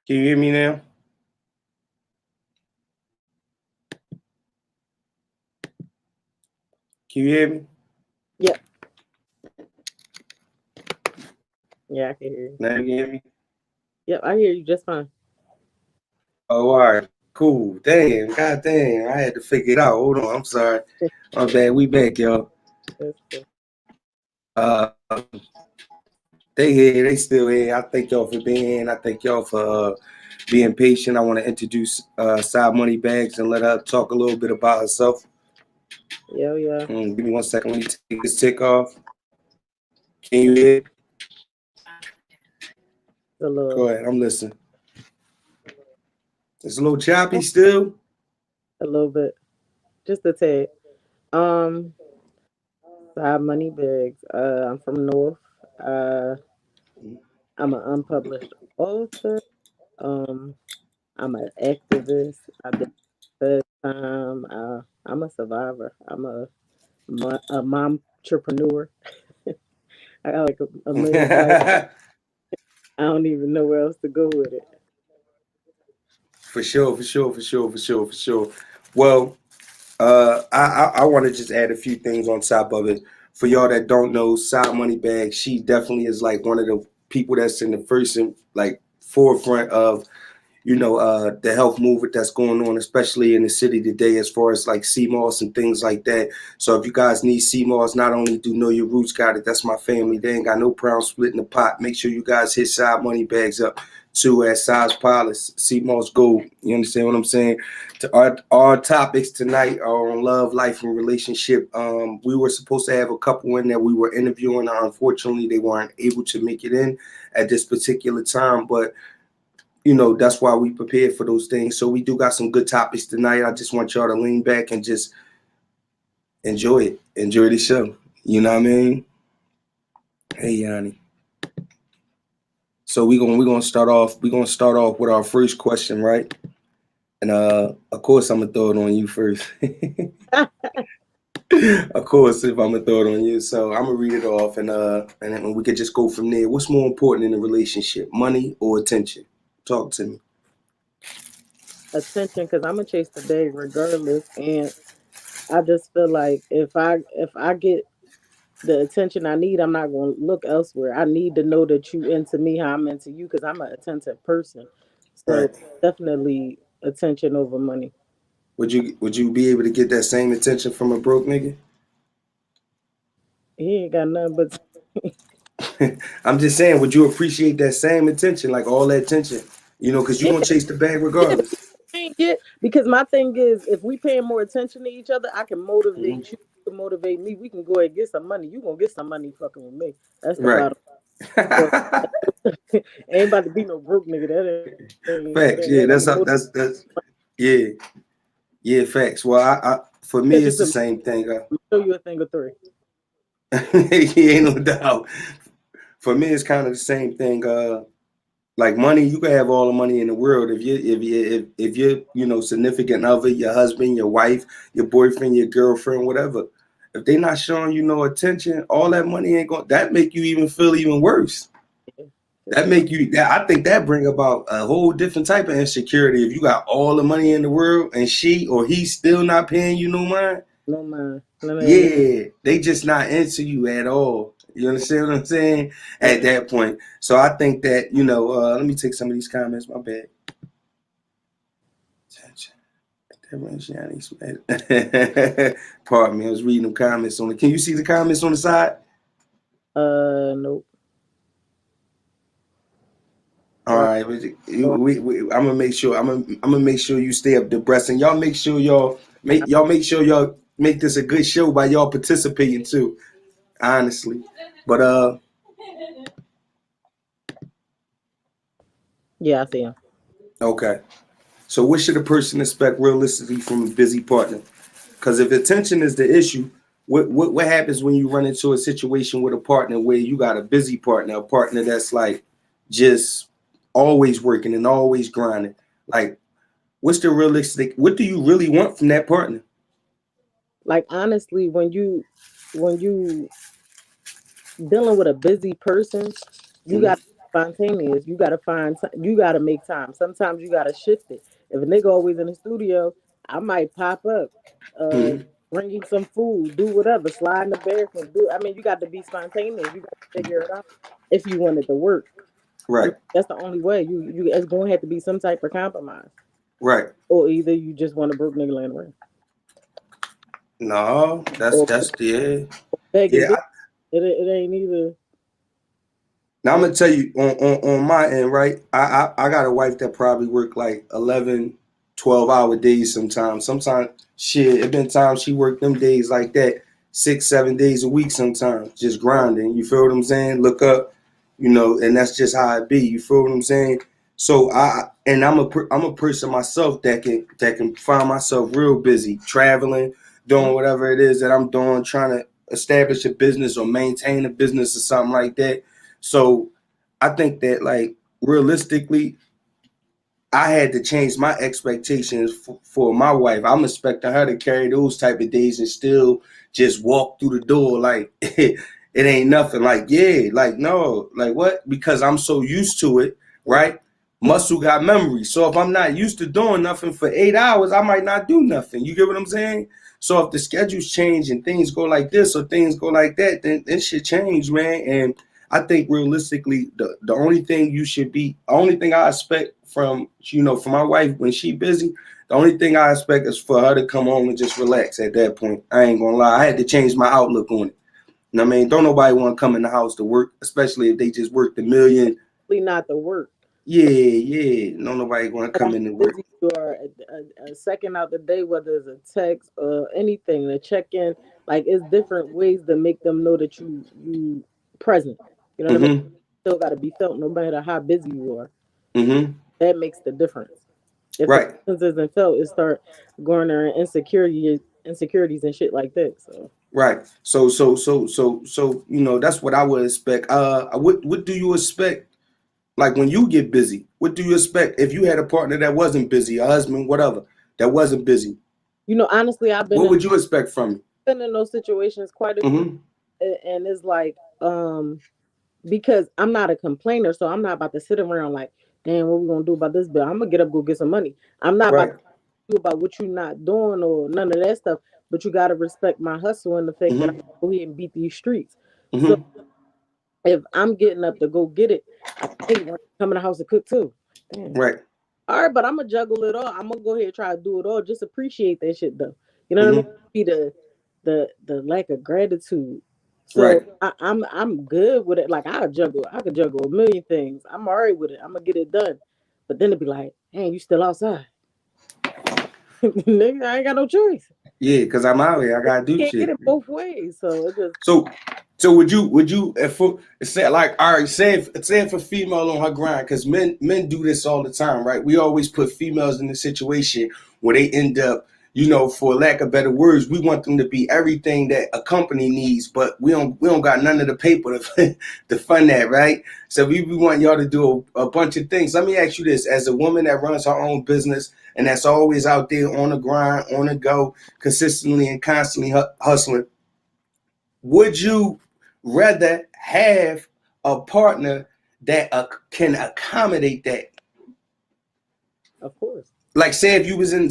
Can you hear me now? Can you hear me? Yep. Yeah, I can hear you. Now you can hear me? Yep, I hear you just fine. Oh, all right. Cool. Damn. God damn. I had to figure it out. Hold on. I'm sorry. My bad. We back, y'all. That's cool. Uh, they here. They still here. I thank y'all for being here. And I thank y'all for being patient. I want to introduce Side Money Bags and let her talk a little bit about herself. Yeah. Give me 1 second. Let me take this tick off. Can you hear? A Go little, ahead. I'm listening. It's a little choppy still. a little bit, just a tad. Um, Side Money Bags. I'm from North. Uh, I'm an unpublished author. Um, I'm an activist. I've been third time. I'm a survivor. I'm a mom entrepreneur. I got like a million titles. I don't even know where else to go with it. For sure, for sure, for sure, for sure, for sure. Well, I want to just add a few things on top of it. For y'all that don't know, Side Money Bag, she definitely is like one of the people that's in the first and like forefront of the health movement that's going on, especially in the city today, as far as like CMOS and things like that. So if you guys need CMOS, not only do Know Your Roots got it, that's my family. They ain't got no problem splitting the pot. Make sure you guys hit Side Money Bags up too at Size Palace, CMOS Gold. You understand what I'm saying? Our topics tonight are on love, life, and relationship. We were supposed to have a couple in that we were interviewing. Unfortunately, they weren't able to make it in at this particular time, but that's why we prepared for those things. So we do got some good topics tonight. I just want y'all to lean back and just enjoy it. Enjoy the show. You know what I mean? Hey Yanni. So we're gonna start off. We're gonna start off with our first question, right? And of course I'm gonna throw it on you first. Of course, if I'm gonna throw it on you. So I'm gonna read it off and then we could just go from there. What's more important in a relationship? Money or attention? Talk to me. Attention, because I'm gonna chase the bag regardless, and I just feel like if I get the attention I need, I'm not gonna look elsewhere. I need to know that you into me how I'm into you because I'm an attentive person. So Right. definitely attention over money. Would you be able to get that same attention from a broke nigga? He ain't got nothing but I'm just saying, would you appreciate that same attention, like all that attention? Because you're yeah, gonna chase the bag yeah, regardless. yeah. Because my thing is, if we paying more attention to each other, I can Mhm. motivate you. You can motivate me. We can go ahead and get some money. You gonna get some money fucking with me. That's the Right. bottom. So ain't about to be no broke nigga. That Facts. ain't Yeah, that that's ain't that's yeah, yeah. Facts. Well, I for me, attention it's the to me. same thing. Show you a thing or three. Yeah, ain't no doubt. For me, it's kind of the same thing. Like money, you can have all the money in the world if you're significant other, your husband, your wife, your boyfriend, your girlfriend, whatever. If they not showing you no attention, all that money ain't going. That make you even feel even worse. Yeah, for That sure. make you. I think that bring about a whole different type of insecurity. If you got all the money in the world and she or he still not paying you no mind, No mind. No. yeah, they just not into you at all. You understand what I'm saying? At Yeah. that point. So I think that, let me take some of these comments. My bad. Pardon me, I was reading the comments on it. Can you see the comments on the side? Nope. All Why? right, I'm gonna make sure. I'm gonna make sure you stay up the breast, and y'all make sure y'all make this a good show by y'all participating too. Honestly, but Yeah, I see him. okay. So what should a person expect realistically from a busy partner? Because if attention is the issue, what happens when you run into a situation with a partner where you got a busy partner, a partner that's like just always working and always grinding? Like, what's the realistic? What do you really want from that partner? Like honestly, when you dealing with a busy person, you got Mhm. to spontaneous. You gotta you gotta make time. Sometimes you gotta shift it. If a nigga always in the studio, I might pop up, uh, Mm-hmm. bring you some food, do whatever, slide in the bathroom, do. I mean, you got to be spontaneous. You got to figure it out if you want it to work. Right. That's the only way. It's going to have to be some type of compromise, Right. or either you just want a broke nigga laying around, No, or that's yeah. begging Yeah. bitch. It ain't either. Now I'm gonna tell you on my end, right? I got a wife that probably work like 11, 12 hour days sometimes. Sometimes shit, it been times she worked them days like that, 6, 7 days a week sometimes, just grinding. You feel what I'm saying? Look up, and that's just how it be. You feel what I'm saying? So I'm a person myself that can find myself real busy, traveling, doing whatever it is that I'm doing, trying to establish a business or maintain a business or something like that. So I think that like realistically, I had to change my expectations for my wife. I'm expecting her to carry those type of days and still just walk through the door like it ain't nothing. Like, yeah, like no, like what? Because I'm so used to it, right? Muscle got memory. So if I'm not used to doing nothing for 8 hours, I might not do nothing. You get what I'm saying? So if the schedules change and things go like this or things go like that, then it should change, man. And I think realistically, the only thing I expect from my wife when she busy, the only thing I expect is for her to come home and just relax at that point. I ain't gonna lie. I had to change my outlook on it. You know what I mean? Don't nobody want to come in the house to work, especially if they just worked a million. Not the work. Yeah, yeah. No nobody want to But come how in to work. busy you are a second out the day, whether it's a text or anything, to check in. Like it's different ways to make them know that you present. You know what I mean? Mm-hmm. Still got to be felt, no matter how busy you are. Mm-hmm. That makes the difference. If the Right. presence isn't felt, it start garnering insecurities and shit like that. So Right. So, that's what I would expect. What do you expect? Like when you get busy, what do you expect if you had a partner that wasn't busy, a husband, whatever, that wasn't busy? honestly, I've What would you expect from me? been in those situations quite a few, Mm-hmm. and it's like because I'm not a complainer, so I'm not about to sit around like, damn, what we gonna do about this bill? I'm gonna get up, go get some money. I'm not about Right. to do about what you're not doing or none of that stuff. But you gotta respect my hustle and the fact that I Mm-hmm. go ahead and beat these streets. So Mm-hmm. if I'm getting up to go get it, I think when I come in the house to cook too. Damn. Right. All right, but I'm gonna juggle it all. I'm gonna go ahead and try to do it all. Just appreciate that shit though. You know what I mean? Mm-hmm. Be the lack of gratitude. So Right. I'm good with it. Like I could juggle a million things. I'm alright with it. I'm gonna get it done. But then it'd be like, hey, you still outside. Nigga, I ain't got no choice. Yeah, because I'm out here. I gotta do Can't get shit. it both ways. So it just So so would you if say like all right, say if a female on her grind, because men do this all the time, right? We always put females in a situation where they end up, for lack of better words, we want them to be everything that a company needs, but we don't got none of the paper to to fund that, right? So we want y'all to do a bunch of things. Let me ask you this: as a woman that runs her own business and that's always out there on the grind, on the go, consistently and constantly hustling, would you rather have a partner that can accommodate that? of course. Like, say if he was in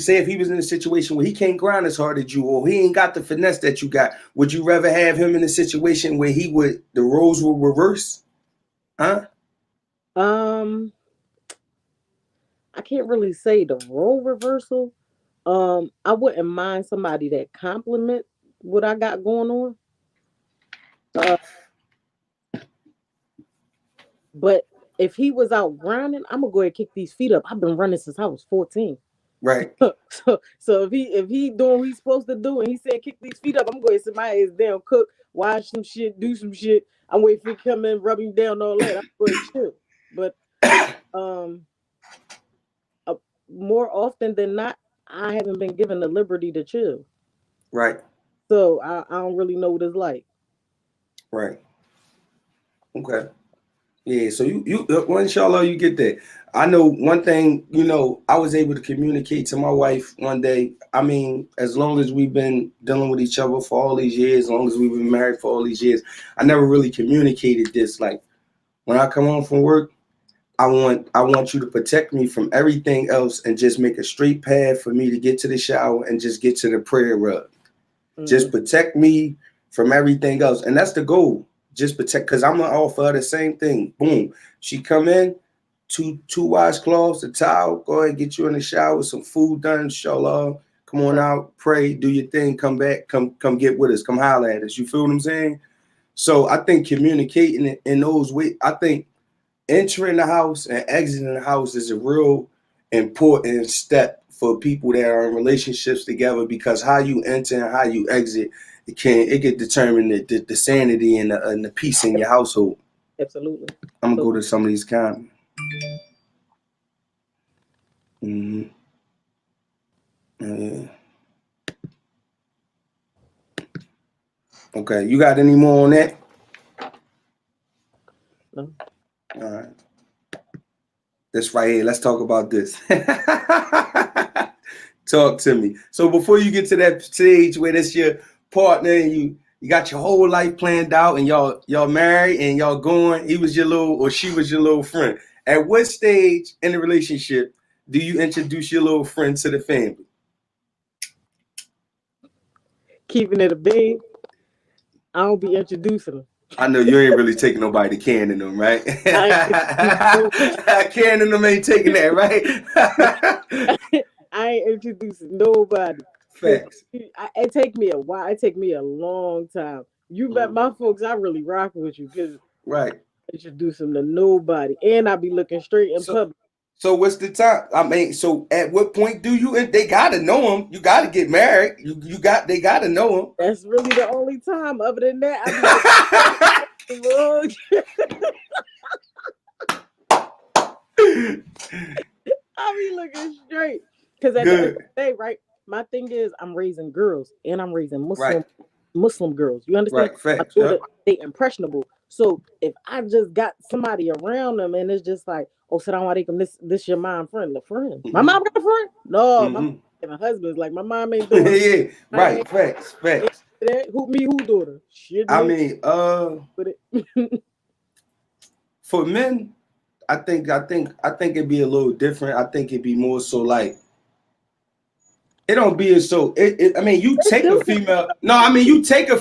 a situation where he can't grind as hard as you, or he ain't got the finesse that you got, would you rather have him in a situation where the roles will reverse? Huh? Um, I can't really say the role reversal. I wouldn't mind somebody that compliment what I got going on. Uh, but if he was out grinding, I'm gonna go ahead and kick these feet up. I've been running since I was 14. Right. So if he doing what he's supposed to do and he said kick these feet up, I'm going to sit my ass down, cook, watch some shit, do some shit. I'm waiting for him to come in, rub him down, all that. I'm going to chill. But um, uh, more often than not, I haven't been given the liberty to chill. Right. So I don't really know what it's like. Right. Okay. Yeah, so well, inshallah, you get that. I know one thing, I was able to communicate to my wife one day. I mean, as long as we've been dealing with each other for all these years, as long as we've been married for all these years, I never really communicated this. Like, when I come home from work, I want you to protect me from everything else and just make a straight path for me to get to the shower and just get to the prayer rug. Just Mm. protect me from everything else. And that's the goal. Just protect, because I'm gonna offer her the same thing. Boom. She come in, two washcloths, a towel, go ahead, get you in the shower, some food done, inshallah. Come on Right. out, pray, do your thing, come back, come get with us, come holler at us. You feel what I'm saying? So I think communicating it in those ways, I think entering the house and exiting the house is a real important step for people that are in relationships together, because how you enter and how you exit, it can determine the sanity and the peace in your household. Absolutely. I'm gonna So go to some of these comments. Mm-hmm. Yeah. Okay, you got any more on that? no. All right, this right here. Let's talk about this. Talk to me. So before you get to that stage where that's your partner and you got your whole life planned out and y'all married and y'all going, he was your little or she was your little friend. At what stage in the relationship do you introduce your little friend to the family? Keeping it a bean, I don't be introducing them. I know you ain't really taking nobody to canning them, right? I ain't introducing Canning them ain't taking that, right? nobody. I ain't introducing nobody. Cause Facts. it take me a while. It take me a long time. You met Mhm. my folks. I really rock with you because Right. introduce them to nobody, and I be looking straight in So public. So what's the time? I mean, so at what point do you? And they gotta know him. You gotta get married. They gotta know That's really the only time. Other than that, I be looking straight him. at the road. I be looking straight. Because at the end of Good. the day, right? My thing is, I'm raising girls, and I'm raising Right. Muslim girls. You understand? Right. My Facts. daughter, Yep. they impressionable. So if I just got somebody around them, and it's just like, oh, salam alaikum, this your mom friend, the friend. My Mm-hmm. mom got a friend? No, my mom Mm-hmm. and a husband's like my mom ain't doing. Yeah. I ain't Right. Facts. into Facts. that. Who daughter? Shit, I me mean, with it. for men, I think it'd be a little different. I think it'd be more so like it don't be as so. I mean, you They take a do that. female. No, I mean you take a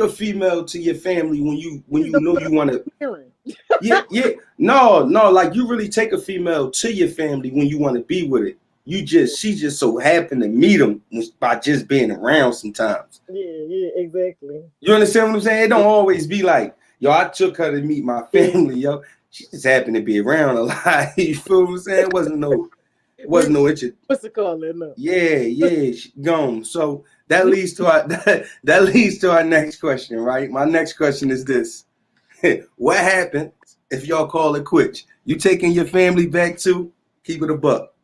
female to your family when It's you the know you want to. parent. Yeah, yeah. No, like you really take a female to your family when you want to be with it. She just so happened to meet them by just being around sometimes. Yeah, exactly. You understand what I'm saying? It don't always be like, yo, I took her to meet my Yeah. family, yo. She just happened to be around a lot. You feel what I'm saying? It We wasn't no itch. what's it called? No. Yeah, she gone. So that leads to our that leads to our next question, right? My next question is this. What happens if y'all call it quits? You taking your family back too? Keep it a buck.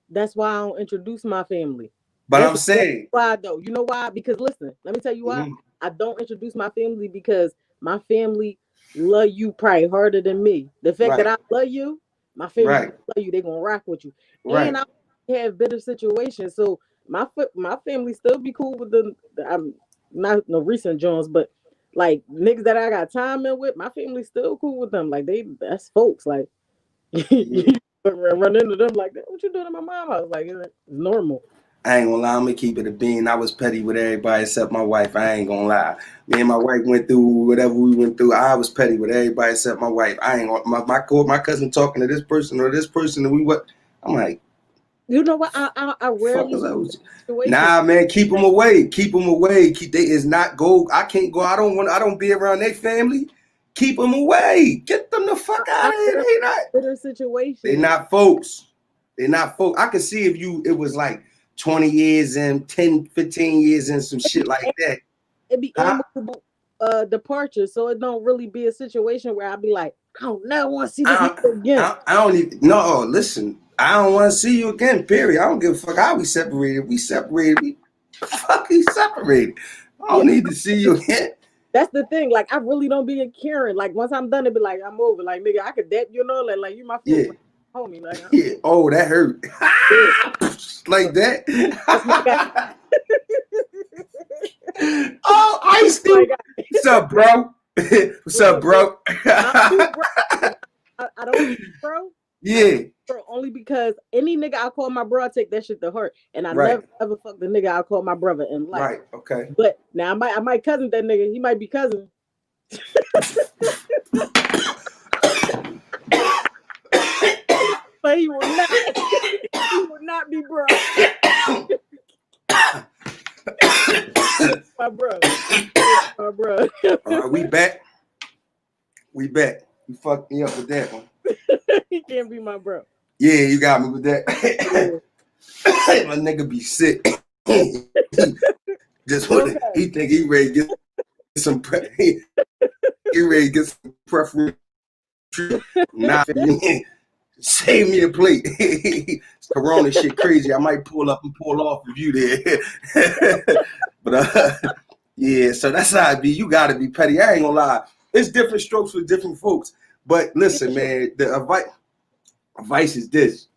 That's why I don't introduce my family. But I'm That's saying, why though. You know why? Because listen, let me tell you why. mhm, I don't introduce my family because my family love you probably harder than me. The fact that right, I love you, my family right, gonna love you. They gonna rock with you. And right. I have bitter situations, so my family still be cool with I'm not no recent Jones, but like niggas that I got time in with, my family still cool with them. Like that's folks. Like Yeah. you run into them like that. What you doing at my mom house? Like it's normal. I ain't gonna lie, I'm gonna keep it a bean. I was petty with everybody except my wife. I ain't gonna lie. Me and my wife went through whatever we went through. I was petty with everybody except my wife. I ain't gonna my cousin talking to this person or this person and we what I'm like, You know what? I fuck rarely is get that? situations. Nah, man, keep them away. Keep them away. They is not go. I can't go. I don't be around their family. Keep them away. Get them the fuck out I of here. rarely bitter They situations. not folks. They not folks. I could see if it was like 20 years and 10, 15 years and some It shit be like that. it be Huh? amicable departure, so it don't really be a situation where I be like, I don't never want to see this I, nigga again. I don't even, no, listen, I don't want to see you again, period. I don't give a fuck how we separated. We separated. We fucking separated. I Yeah, don't need to see you again. that's the thing. Like I really don't be a caring. Like once I'm done, it be like I'm over. Like nigga, I could dap you know, like you my folks, Yeah. like, homie. Like Yeah. Oh, that hurt. yeah, Like that. that's my guy. Oh, Ice My Cube. guy. What's up, bro? What's What's up, up, bro? bro? Not too bro. I don't bro. I don't Yeah, bro only because any nigga I call my bro, I take that shit to heart, and I right, never ever fuck the nigga I call my brother in life. right. Okay. But now I might cousin that nigga. He might be cousin, but he will not. He will not be bro. My bro. My bro. All right, we back. We back. You fucked me up with that one. He can't be my bro. Yeah, you got me with that. Yeah. My nigga be sick. Just what Okay. he think he ready to get some he ready to get some preference. Nah, save me a plate. Corona shit crazy. I might pull up and pull off if you there. But yeah, so that's how it be. You gotta be petty. I ain't gonna lie. It's different strokes for different folks. But Yeah, listen, sure. man, the advice is this: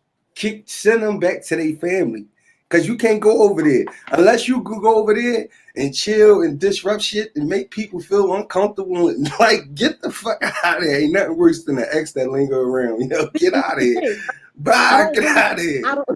send them back to their family, cause you can't go over there unless you go over there and chill and disrupt shit and make people feel uncomfortable. And, like, get the fuck out of here. Ain't nothing worse than an ex that linger around. Get out of here. I Bye. don't Get really. out of here. I don't.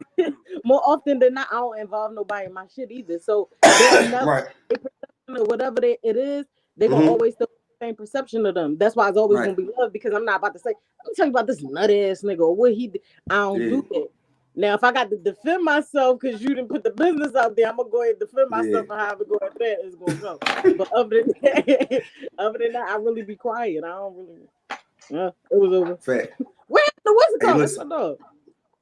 More often than not, I don't involve nobody in my shit either. So they'll never Right. a perception or whatever it is. They're gonna Mm-hmm. always still have the same perception of them. That's why it's always Right. gonna be love because I'm not about to say, let me tell you about this nut ass nigga or what he did. I don't Yeah. do that. Now, if I got to defend myself because you didn't put the business out there, I'm gonna go ahead and defend Yeah. myself and however go ahead that is gonna go. But other than that, other than that, I really be quiet. I don't really. It was over. Fact. What's it Hey, called? That's listen. my dog.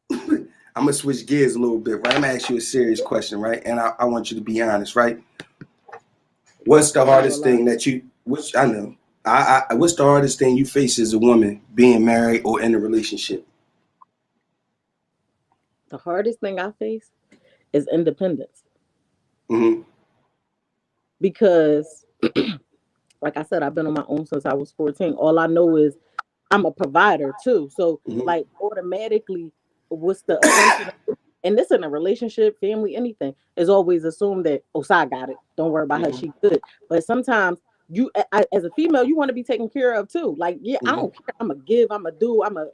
I'm gonna switch gears a little bit, right? I'm gonna ask you a serious question, right? And I want you to be honest, right? What's the I'm not gonna hardest lie. thing that you? Which I know. What's the hardest thing you face as a woman being married or in a relationship? The hardest thing I face is independence Mm-hmm. because, like I said, I've been on my own since I was 14. All I know is I'm a provider too. So, Mm-hmm. like, automatically, what's the assumption? And this in a relationship, family, anything is always assumed that Osai got it. Don't worry about her; Mm-hmm. she good. But sometimes as a female, you want to be taken care of too. Like, yeah, I Mm-hmm. don't care. I'm a give. I'm a do. I'm a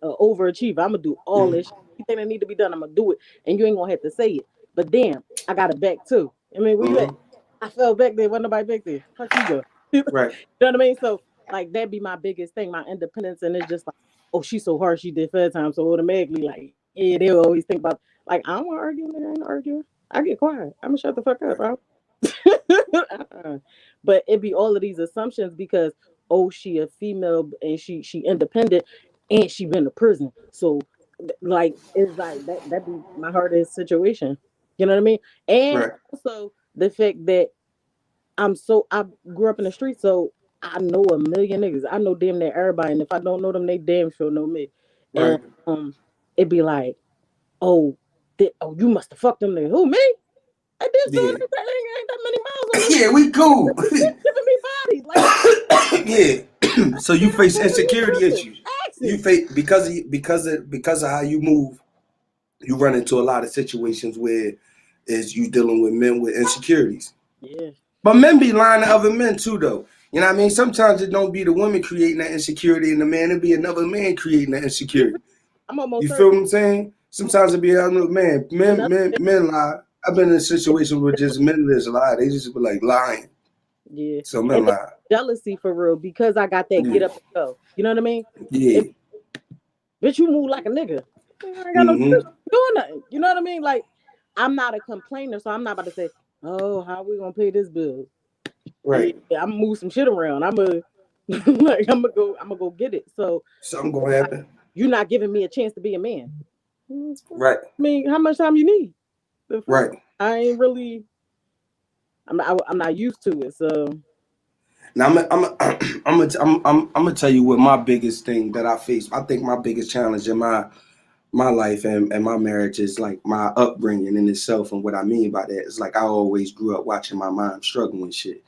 overachiever. I'm gonna do all Mm-hmm. this. Anything that need to be done, I'm gonna do it. And you ain't gonna have to say it. But damn, I got a back too. I mean, where you at? Mm-hmm. I fell back there. Wasn't nobody back there. Fuck you go. You Right. know what I mean? So like that'd be my biggest thing, my independence, and it's just like, oh, she's so hard. She did fair time, so automatically, like, yeah, they'll always think about like I don't want to argue, nigga. I ain't arguing. I get quiet. I'm gonna shut the fuck up, Right. bro. But it be all of these assumptions because oh, she a female and she independent and she been to prison, so like it's like that be my hardest situation. You know what I mean? And Right. also the fact that I grew up in the street, so I know a million niggas. I know damn near everybody, and if I don't know them, they damn sure know me. And Right. it'd be like, oh, you must have fucked them niggas. Who me? I did so. Yeah. Ain't that many miles on this. Yeah. We cool. Giving me bodies. Like what the Yeah. So you fuck? face What you insecurity doing? issues. You Action. face because of how you move. You run into a lot of situations where is you dealing with men with insecurities. Yeah. But men be lying to other men too, though. You know what I mean? Sometimes it don't be the woman creating that insecurity and the man, it be another man creating that insecurity. I'm almost You feel certain. what I'm saying? Sometimes it be another man. Men, Another. men, men lie. I've been in situations where just men just lie. They just be like lying. Yeah. So men And then lie. jealousy for real because I got that get Yeah. up and go. You know what I mean? Yeah. It, bitch, you move like a nigga. I ain't got no business Mm-hmm. doing nothing. You know what I mean? Like, I'm not a complainer, so I'm not about to say, "Oh, how we gonna pay this bill?" Yeah, Right. I'm gonna move some shit around. I'm gonna like, I'm gonna go get it. So, Something gonna happen. you're not giving me a chance to be a man. I Right. mean, how much time you need? The fuck? Right. I ain't really. I'm not used to it. So, Now I'm gonna tell you what my biggest thing that I face. I think my biggest challenge in my life and my marriage is like my upbringing in itself. And what I mean by that is like I always grew up watching my mom struggle and shit.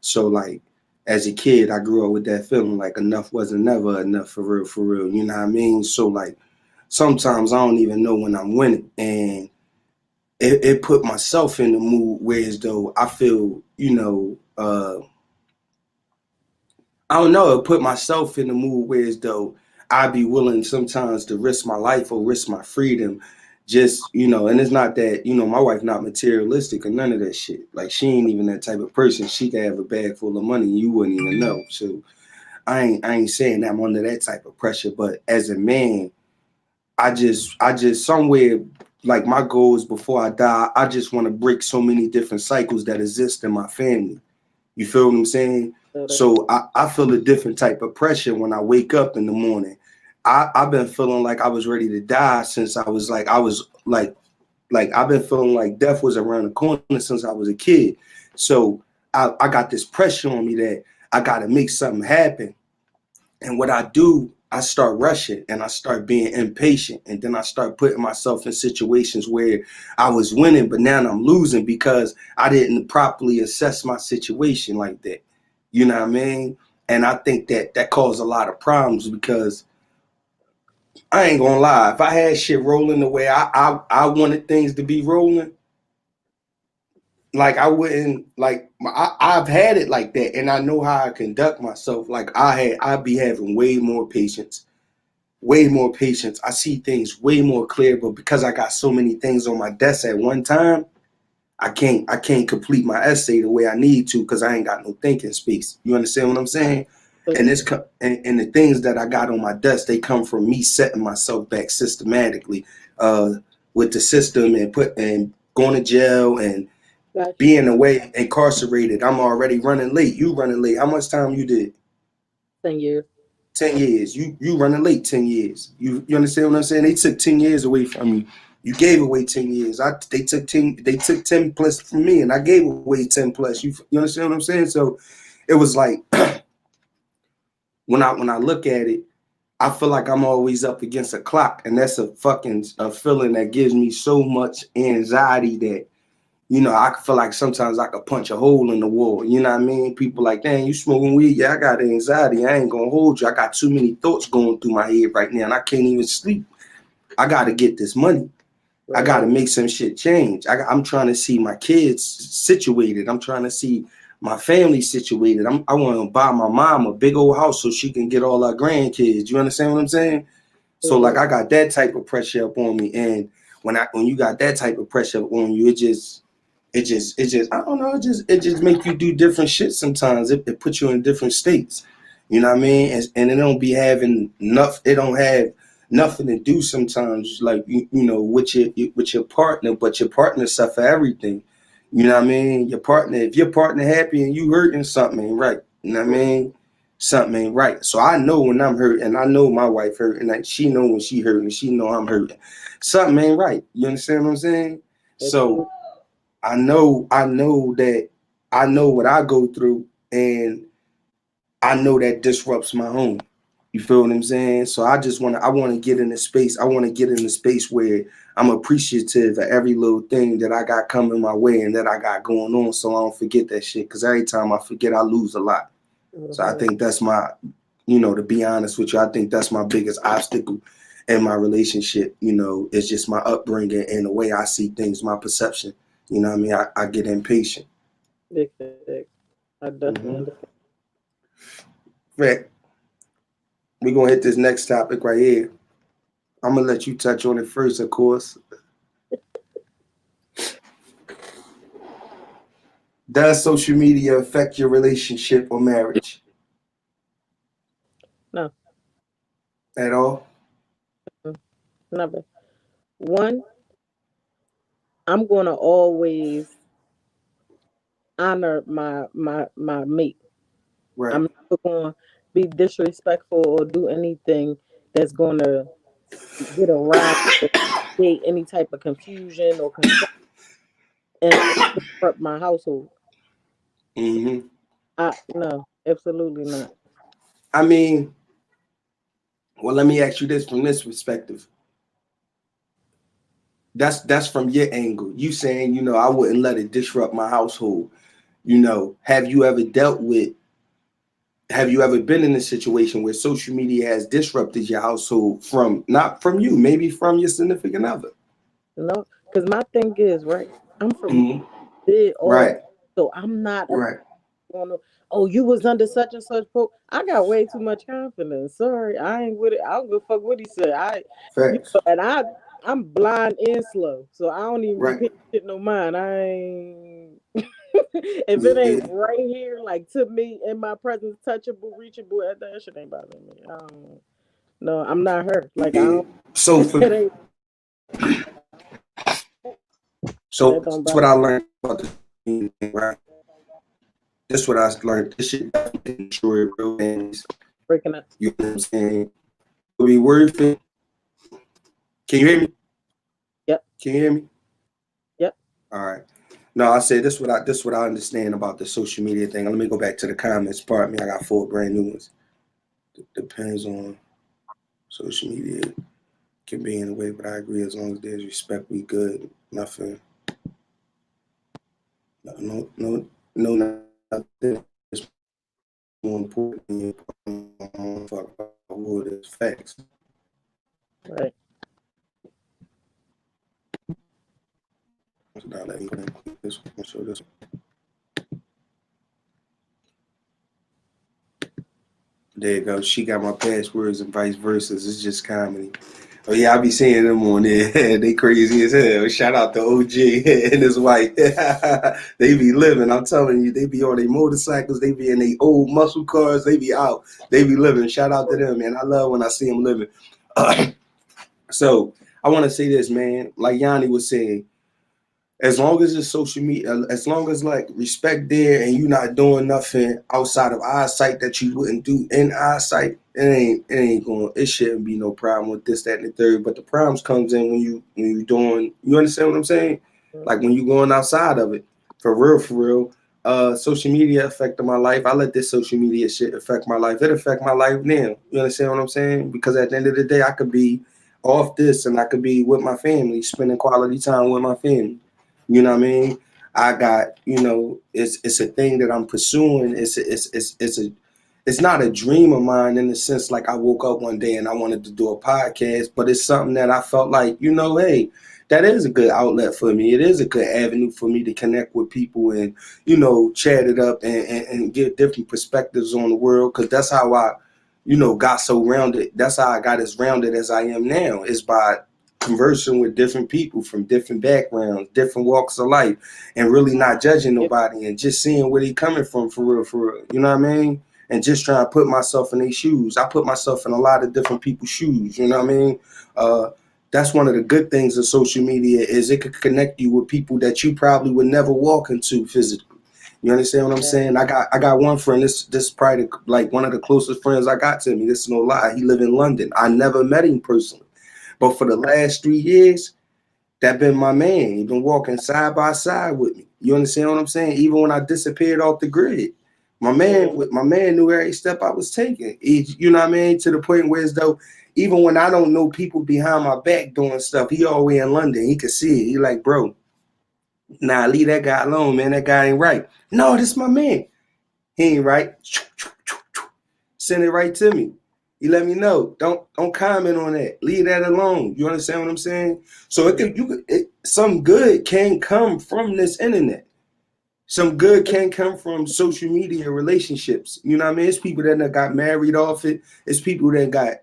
So like as a kid, I grew up with that feeling like enough wasn't never enough for real, for real. You know what I mean? So like sometimes I don't even know when I'm winning. And it put myself in the mood where as though I feel, I don't know, it put myself in the mood where as though I'd be willing sometimes to risk my life or risk my freedom. Just, and it's not that, my wife not materialistic or none of that shit. Like she ain't even that type of person. She could have a bag full of money and you wouldn't even know. So I ain't saying that I'm under that type of pressure, but as a man, I just somewhere like my goal is before I die, I just want to break so many different cycles that exist in my family. You feel what I'm saying? So that So I feel a different type of pressure when I wake up in the morning. I've been feeling like I was ready to die since I was like I've been feeling like death was around the corner since I was a kid. So I got this pressure on me that I gotta make something happen. And what I do, I start rushing and I start being impatient. And then I start putting myself in situations where I was winning, but now I'm losing because I didn't properly assess my situation like that. You know what I mean? And I think that that caused a lot of problems because I ain't gonna lie. If I had shit rolling the way I wanted things to be rolling, like I wouldn't like I've had it like that, and I know how I conduct myself. Like I'd be having way more patience. I see things way more clear, but because I got so many things on my desk at one time, I can't complete my essay the way I need to because I ain't got no thinking space. You understand what I'm saying? so And you and the things that I got on my desk, they come from me setting myself back systematically uh, with the system and going to jail and got you being away incarcerated. I'm already running late. You running late. How much time you did? 10 years. 10 years. You running late 10 years. You understand what I'm saying? They took 10 years away from you. You gave away 10 years. They took 10 plus from me, and I gave away 10 plus. You understand what I'm saying? So it was like when I look at it, I feel like I'm always up against a clock, and that's a feeling that gives me so much anxiety that I feel like sometimes I could punch a hole in the wall. You know what I mean? People like, dang, you smoking weed? Yeah, I got anxiety. I ain't gonna hold you. I got too many thoughts going through my head right now, and I can't even sleep. I gotta get this money. I gotta Right. make some shit change. I'm trying to see my kids situated. I'm trying to see my family situated. I want to buy my mom a big old house so she can get all our grandkids. You understand what I'm saying? So like Mhm. I got that type of pressure up on me, and when you got that type of pressure up on you, it just I don't know, it just make you do different shit sometimes. It puts you in different states. You know what I mean? And it don't be having enough. It don't have nothing to do sometimes. Like with your partner, but your partner suffer everything. You know what I mean? Your partner, if your partner happy and you hurting, something ain't right. You know what I mean? Something ain't right. So I know when I'm hurt, and I know my wife hurt, and like she know when she hurt, and she know I'm hurting. Something ain't right. You understand what I'm saying? So Absolutely. I know what I go through, and I know that disrupts my home. You feel what I'm saying? So I want to get in a space. I want to get in a space where I'm appreciative of every little thing that I got coming my way and that I got going on, so I don't forget that shit. Because every time I forget, I lose a lot. So I Mhm. think that's to be honest with you, I think that's my biggest obstacle in my relationship. It's just my upbringing and the way I see things, my perception. You know what I mean? I get impatient. Big facts. I definitely Mm-hmm. understand. Right. We're gonna hit this next topic right here. I'm gonna let you touch on it first, of course. Does social media affect your relationship or marriage No, at all? mm, never. One, I'm gonna always honor my mate. Right. I'm never gonna be disrespectful or do anything that's gonna get around or create any type of confusion or concern and disrupt my household. So Mm-hmm. I no, absolutely not. I mean, well, let me ask you this from this perspective. That's from your angle. You saying, I wouldn't let it disrupt my household. Have you ever been in a situation where social media has disrupted your household from not from you, maybe from your significant other? No, because my thing is right. I'm from Hmm. did all Right, that, so I'm not a right. going on. Oh, you was under such and such quote. I got way too much confidence. Sorry, I ain't with it. I don't give a fuck what he said. Facts. And I'm blind and slow, so I don't even be Right. paying shit no mind. I ain't. If it ain't Yeah. right here, like to me in my presence, touchable, reachable, that shit ain't bothering me. I don't. No, I'm not her. Like I Yeah. don't. So for It ain't. That so don't that's what bother I me. learned about the thing, right? That's what I learned. This shit definitely can destroy real things. Breaking up. You know what I'm saying? It'll be worth it. Can you hear me? Yep. Can you hear me? Yep. All right. No, I said this what I understand about the social media thing. Let me go back to the comments. Pardon me, I got 4 brand new ones. Depends on social media can be in a way, but I agree as long as there's respect, we good. Nothing, no, nothing is more important than your fuck about what is facts. Right. So now let me go and click this one. Show this one. There you go. She got my passwords and vice versa. It's just comedy. Oh yeah, I be seeing them on there. They crazy as hell. Shout out to OG and his wife. They be living. I'm telling you, they be on their motorcycles. They be in their old muscle cars. They be out. They be living. Shout out to them, man. I love when I see them living. So I want to say this, man. Like Yanni was saying, as long as it's social media, as long as like respect there and you not doing nothing outside of eyesight that you wouldn't do in eyesight, it ain't going. It shouldn't be no problem with this, that, and the third. But the problems comes in when you doing. You understand what I'm saying? Like when you going outside of it, for real, for real. Social media affected my life. I let this social media shit affect my life. It affect my life now. You understand what I'm saying? Because at the end of the day, I could be off this and I could be with my family, spending quality time with my family. You know what I mean? I got, it's a thing that I'm pursuing. It's not a dream of mine in the sense like I woke up one day and I wanted to do a podcast, but it's something that I felt like, hey, that is a good outlet for me. It is a good avenue for me to connect with people and, chat it up and get different perspectives on the world. Cause that's how I, got so rounded. That's how I got as rounded as I am now, is by conversing with different people from different backgrounds, different walks of life, and really not judging Yep. nobody and just seeing where they coming from for real, for real. You know what I mean? And just trying to put myself in their shoes. I put myself in a lot of different people's shoes. You know what I mean? Uh, that's one of the good things of social media is it could connect you with people that you probably would never walk into physically. You understand what I'm Yeah. saying? I got one friend. This is probably like one of the closest friends I got to me. This is no lie. He live in London. I never met him personally, but for the last 3 years, that been my man. He been walking side by side with me. You understand what I'm saying? Even when I disappeared off the grid, Yeah. my man knew every step I was taking. You know what I mean? To the point where as though even when I don't know people behind my back doing stuff, he always in London. He could see it. He like, bro, nah, leave that guy alone, man. That guy ain't right. No, this my man. He ain't right. Send it right to me. You let me know. Don't comment on that. Leave that alone. You understand what I'm saying? So some good can come from this internet. Some good can come from social media relationships. You know what I mean? It's people that got married off it. It's people that got,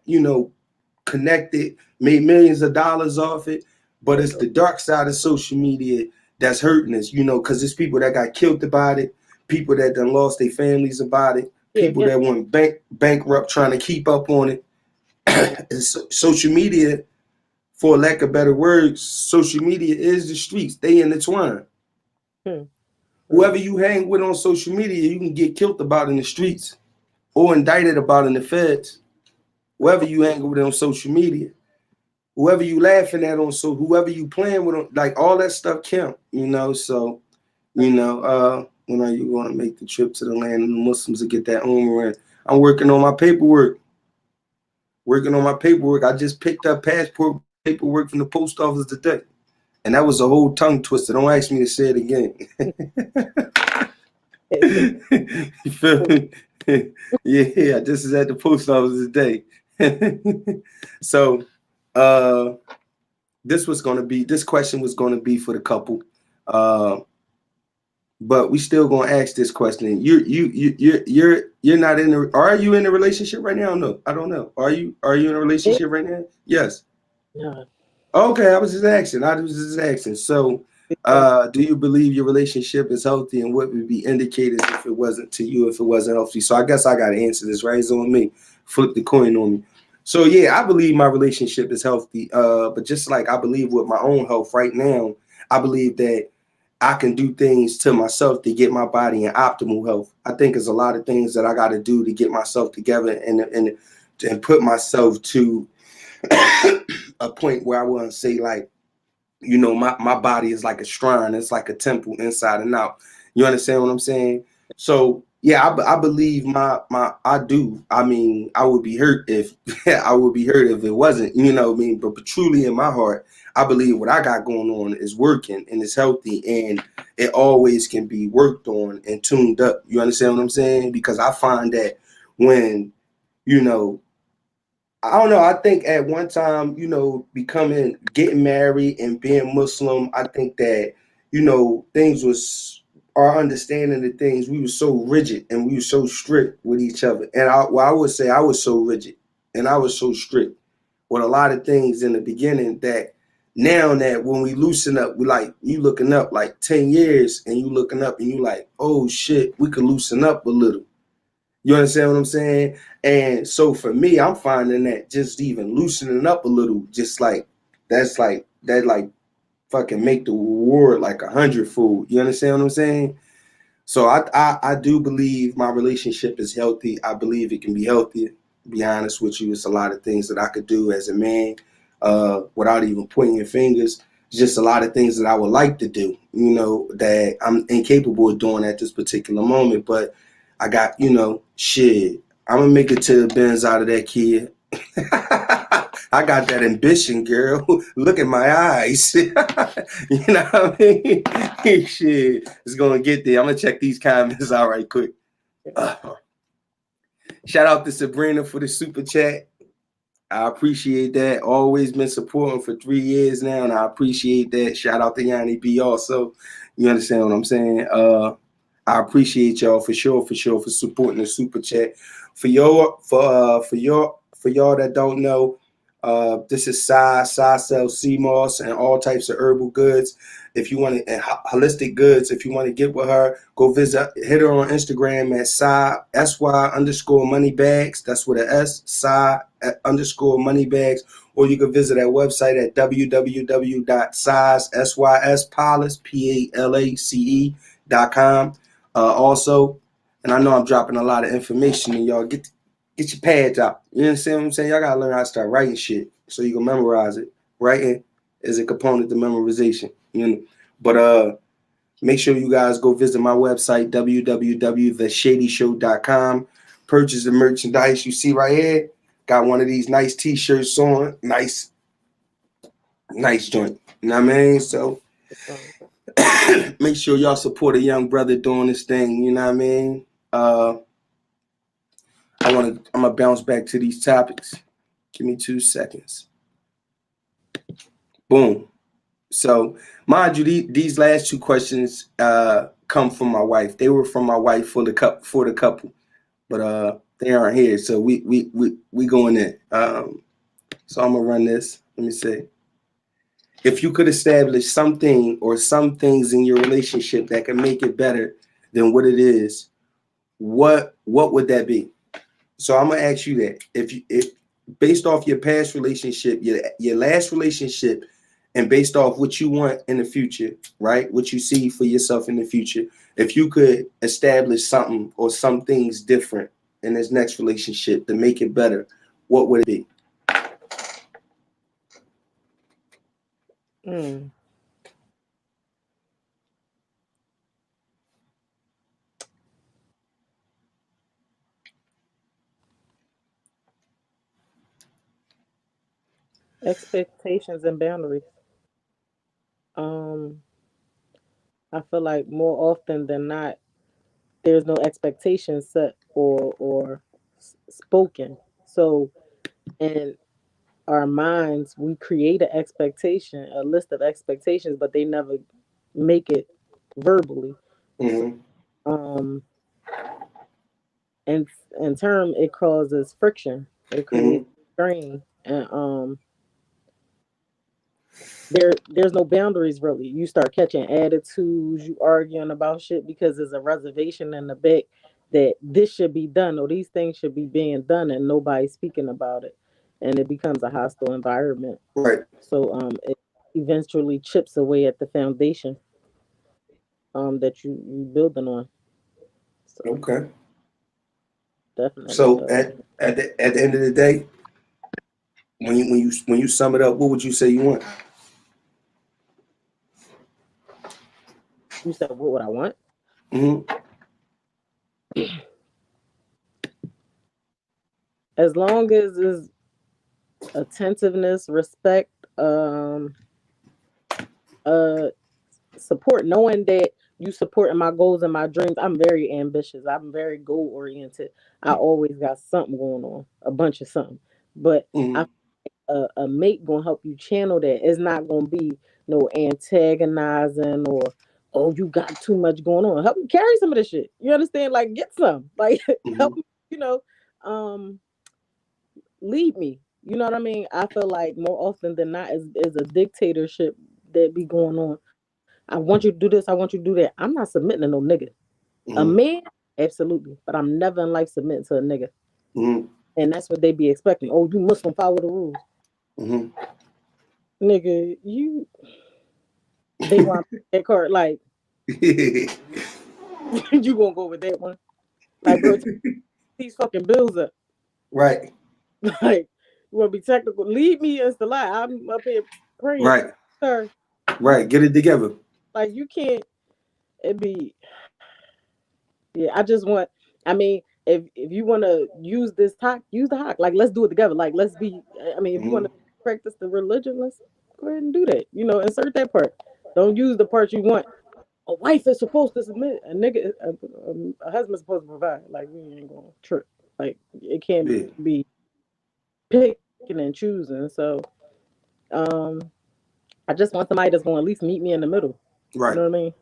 connected, made millions of dollars off it. But it's the dark side of social media that's hurting us, because it's people that got killed about it, people that done lost their families about it, Yeah. people that went bankrupt trying to keep up on it. It's social media, for lack of better words, social media is the streets. They intertwine. Hmm. Whoever Right. you hang with on social media, you can get killed about in the streets or indicted about in the feds. Whoever you hang with on social media, whoever you laughing at on, so whoever you playing with on, like all that stuff count. So, when are you going to make the trip to the land of the Muslims to get that Umrah? I'm working on my paperwork. I just picked up passport paperwork from the post office today. And that was a whole tongue twister. Don't ask me to say it again. You feel me? Yeah, this is at the post office today. So uh this question was gonna be for the couple. Uh but we still gonna ask this question. You're not in a. Are you in a relationship right now? No, I don't know. Are you in a Yeah. relationship right now? Yes. No. Okay, I was just asking. I was just asking. So, Because do you believe your relationship is healthy, and what would be indicators if it wasn't to you, if it wasn't healthy? So, I guess I got to answer this, right? It's on me. Flip the coin on me. So, yeah, I believe my relationship is healthy. But just like I believe with my own health right now, I believe that I can do things to myself to get my body in optimal health. I think there's a lot of things that I got to do to get myself together and put myself to a point where I wouldn't say like, my body is like a shrine. It's like a temple inside and out. You understand what I'm saying? So yeah, I believe I do. I mean, I would be hurt if I would be hurt if it wasn't. You know what I mean? But truly in my heart, I believe what I got going on is working and it's healthy and it always can be worked on and tuned up. You understand what I'm saying? Because I find that when you know I don't know. I think at one time, getting married and being Muslim, I think that, things was our understanding of things. We were so rigid and we were so strict with each other. And I would say I was so rigid and I was so strict with a lot of things in the beginning that now that when we loosen up, we like, you looking up like 10 years and you looking up and you like, oh shit, we could loosen up a little. You understand what I'm saying? And so for me, I'm finding that just even loosening up a little, just like that's like that like fucking make the reward like 100-fold. You understand what I'm saying? So I do believe my relationship is healthy. I believe it can be healthier. To be honest with you, it's a lot of things that I could do as a man, without even pointing fingers. Just a lot of things that I would like to do, that I'm incapable of doing at this particular moment. But I got, shit. I'm gonna make it to the Benz out of that kid. I got that ambition, girl. Look at my eyes. You know what I mean? Shit, it's gonna get there. I'm gonna check these comments out right quick. Uh, Shout out to Sabrina for the super chat. I appreciate that. Always been supporting for 3 years now, and I appreciate that. Shout out to Yanni B also. You understand what I'm saying? I appreciate y'all for supporting the super chat. For y'all that don't know, this is Sai. Sai sells sea moss and all types of herbal goods. If you want to, and holistic goods, if you want to get with her, go hit her on Instagram at SY_moneybags. That's with an S, SY_moneybags. Or you can visit our website at www.syspallace.com. Also, and I know I'm dropping a lot of information, and y'all get your pads out. You understand what I'm saying? Y'all gotta learn how to start writing shit so you can memorize it. Writing is a component to memorization. But make sure you guys go visit my website, www.theshadyshow.com. Purchase the merchandise you see right here. Got one of these nice t-shirts on. Nice joint. You know what I mean? So make sure y'all support a young brother doing this thing. You know what I mean? I'm gonna bounce back to these topics. Give me 2 seconds. Boom. So, mind you, these last two questions come from my wife. They were from my wife for the couple, but they aren't here, so we going in. So I'm gonna run this. Let me see. If you could establish something or some things in your relationship that can make it better than what it is, what would that be? So I'm gonna ask you that. If based off your past relationship, your last relationship, and based off what you want in the future, right? What you see for yourself in the future, if you could establish something or some things different in this next relationship to make it better, what would it be? mm, expectations and boundaries. Um, I feel like more often than not, there's no expectation set or spoken. So in our minds, we create an expectation, a list of expectations, but they never make it verbally. Mm-hmm. Um, and in turn, it causes friction. It creates Mm-hmm. strain, and there's no boundaries really. You start catching attitudes, you arguing about shit because there's a reservation in the back that this should be done or these things should be being done and nobody's speaking about it, and it becomes a hostile environment. Right. So it eventually chips away at the foundation that you building on. So Okay. definitely So at the end of the day, when you sum it up, what would you say you want? you said what would I want? Mm-hmm. As long as is attentiveness, respect, uh support, knowing that you supporting my goals and my dreams. I'm very ambitious. I'm very goal oriented. I always got something going on, a bunch of something. But I Mm-hmm. a mate gonna help you channel that. It's not gonna be no antagonizing or oh you got too much going on. Help me carry some of this shit. You understand? Like get some. Like help Mm-hmm. me, um lead me. You know what I mean? I feel like more often than not is a dictatorship that be going on. I want you to do this, I want you to do that. I'm not submitting to no nigga. A Mm-hmm. man, absolutely. But I'm never in life submitting to a nigga. Mm-hmm. And that's what they be expecting. Oh, you Muslim, follow the rules. Mm-hmm. Nigga, they want that card like you gonna go with that one. Like, bro, take these fucking bills up. Right. Like, you wanna be technical. Leave me as the lie. I'm up here praying, Right. sir. You Right. Get it together. like you can't it be yeah, I just want. I mean, if you want to use this talk, use the hawk. Like, let's do it together. Like, let's be. I mean, if you want Mm-hmm. to practice the religion, let's go ahead and do that. Insert that part. Don't use the part you want. A wife is supposed to submit. A nigga, a husband's supposed to provide. Like, we ain't gonna trip. Like, it can't Yeah. be picking and choosing. So, um, I just want somebody that's gonna at least meet me in the middle. You know Right. what I mean?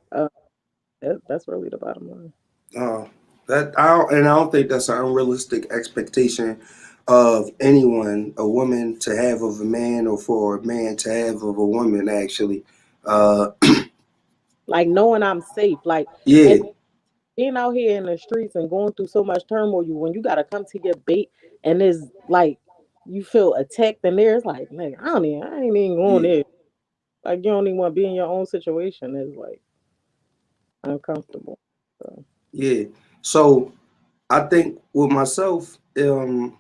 That's really the bottom line. Uh, I don't think that's an unrealistic expectation of anyone, a woman to have of a man, or for a man to have of a woman. Actually, uh, Like knowing I'm safe. Like, yeah, and being out here in the streets and going through so much turmoil, when you gotta come to your bait and it's like you feel attacked and there, it's like, nigga, I ain't even going yeah, there. Like you don't even want to be in your own situation. It's like uncomfortable. So yeah. So I think with myself, the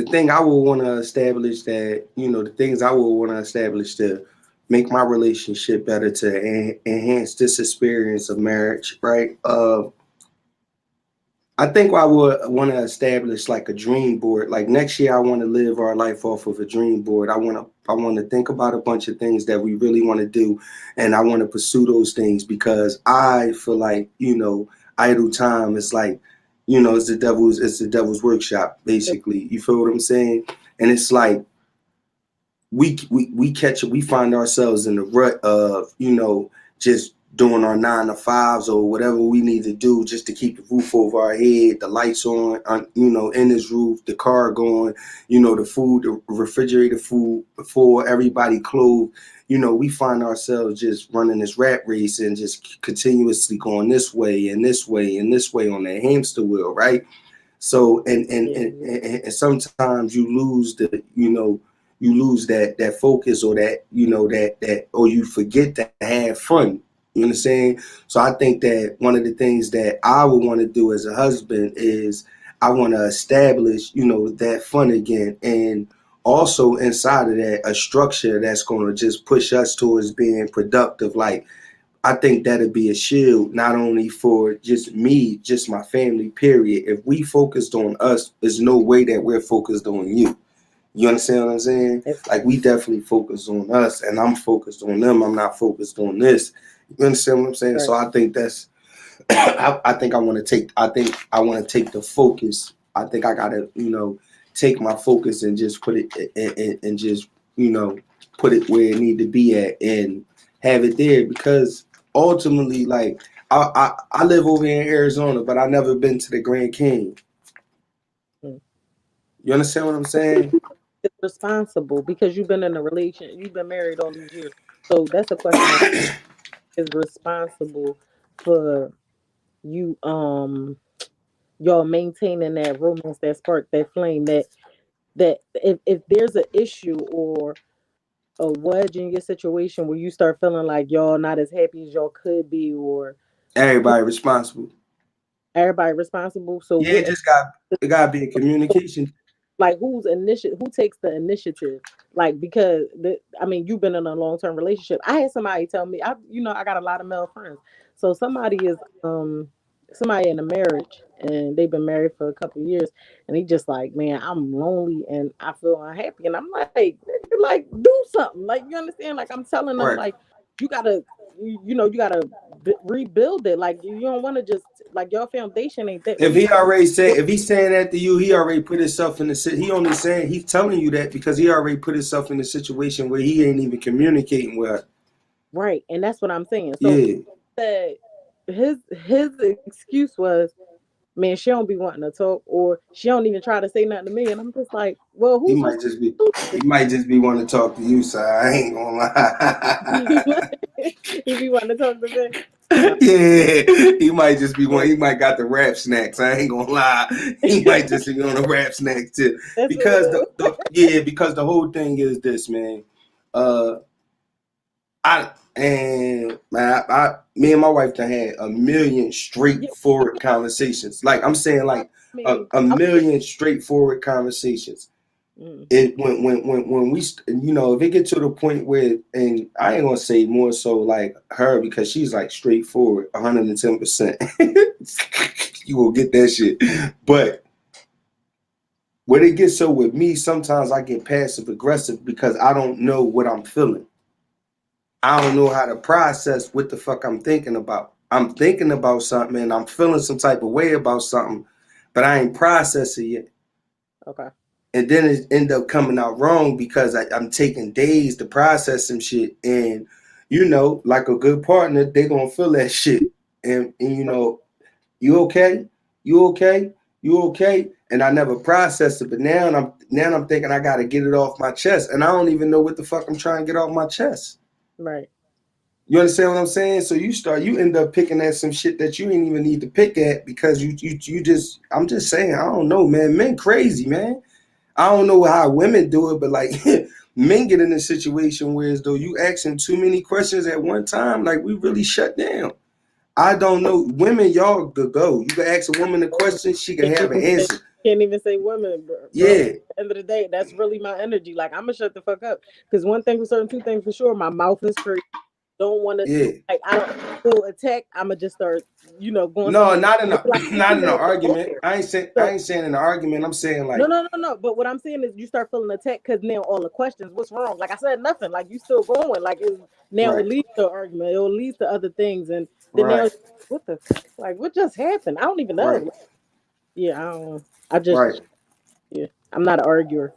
thing I would want to establish that the things I would want to establish to make my relationship better, to enhance this experience of marriage, right? I think I would want to establish like a dream board. Like next year, I want to live our life off of a dream board. I want to think about a bunch of things that we really want to do, and I want to pursue those things because I feel like idle time is like it's the devil's workshop basically. You feel what I'm saying? And it's like we find ourselves in the rut of just doing our 9 to 5s or whatever we need to do just to keep the roof over our head, the lights on in this roof, the car going, the food, the refrigerator food before everybody clothed. We find ourselves just running this rat race and just continuously going this way and this way and this way on that hamster wheel, right? So yeah, and sometimes you lose that focus, or that or you forget to have fun. You understand? So I think that one of the things that I would want to do as a husband is I want to establish that fun again, and also inside of that a structure that's going to just push us towards being productive. Like I think that'd be a shield not only for just me, just my family, period. If we focused on us, there's no way that we're focused on you. You understand what I'm saying? it's Like we definitely focus on us, and I'm focused on them. I'm not focused on this. You understand what I'm saying? So right. I think that's. I think I want to take. I think I want to take the focus. I think I gotta, take my focus and just put it and just, put it where it need to be at and have it there because ultimately, like I live over here in Arizona, but I never been to the Grand Canyon. Mm. You understand what I'm saying? Is responsible because you've been in a relation, you've been married all these years. So that's a question I is responsible for you y'all maintaining that romance, that spark, that flame, that if there's an issue or a wedge in your situation where you start feeling like y'all not as happy as y'all could be, or Everybody responsible. everybody responsible. So Yeah, what, it gotta be a communication. like who's initiative, who takes the initiative, like because I mean you've been in a long-term relationship. I had somebody tell me, I got a lot of male friends, so somebody in a marriage and they've been married for a couple of years, and he just like, man, I'm lonely and I feel unhappy, and I'm like, nigga, like do something, like you understand, like I'm telling them, Right. like you gotta you gotta rebuild it, like you don't want to just, like your foundation ain't that If weak. he already said, if he's saying that to you, he already put himself in the he only saying he's telling you that because he already put himself in a situation where he ain't even communicating with her. Right, and that's what I'm saying. So Yeah, that his excuse was, man, she don't be wanting to talk, or she don't even try to say nothing to me, and I'm just like, well, he who's might just be responsible? he might just be wanting to talk to you, so I ain't gonna lie. He be wanting to talk to me. Uh, Yeah, he might just be one. He might got the rap snacks. I ain't gonna lie. He might just be on the rap snacks too. that's what Because it because the whole thing is this, man. Uh, me and my wife done had a million is. straightforward conversations. Like I'm saying, I like mean, a I'm million straightforward conversations. mm, It when we if it get to the point where, and I ain't gonna say more so like her because she's like straightforward 110%. You will get that shit. But when it gets so with me, sometimes I get passive aggressive because I don't know what I'm feeling. I don't know how to process what the fuck I'm thinking about. I'm thinking about something and I'm feeling some type of way about something, but I ain't processing it. okay, And then it end up coming out wrong because I'm taking days to process some shit. And like a good partner, they gonna feel that shit. And you okay? You okay? You okay? And I never processed it, but now I'm thinking I gotta get it off my chest, and I don't even know what the fuck I'm trying to get off my chest. right, You understand what I'm saying? So you end up picking at some shit that you ain't even need to pick at because you just, I'm just saying, I don't know, man. Men crazy, man. I don't know how women do it, but like men get in a situation where as though you asking too many questions at one time, like we really shut down. I don't know. Women, y'all could go. You can ask a woman a question, she can can't have an even say, answer. can't even say women, bro. At Yeah, the end of the day, that's really my energy. Like I'm gonna shut the fuck up because one thing for certain, two things for sure, my mouth is crazy. Don't want to, yeah. like I don't feel attacked. I'm gonna just start, going No, somewhere. not in a Like this not is in an not even on argument. there. I So ain't saying in an argument. I'm saying no, like no, no, no. But what I'm saying is, you start feeling attacked because now all the questions, what's wrong? Like I said, nothing. Like you still going. Like now it right, leads to argument. It will lead to other things, and then now right, what the fuck? Like what just happened? I don't even know. right, Like, yeah, I don't. I just, right. yeah. I'm not an arguer.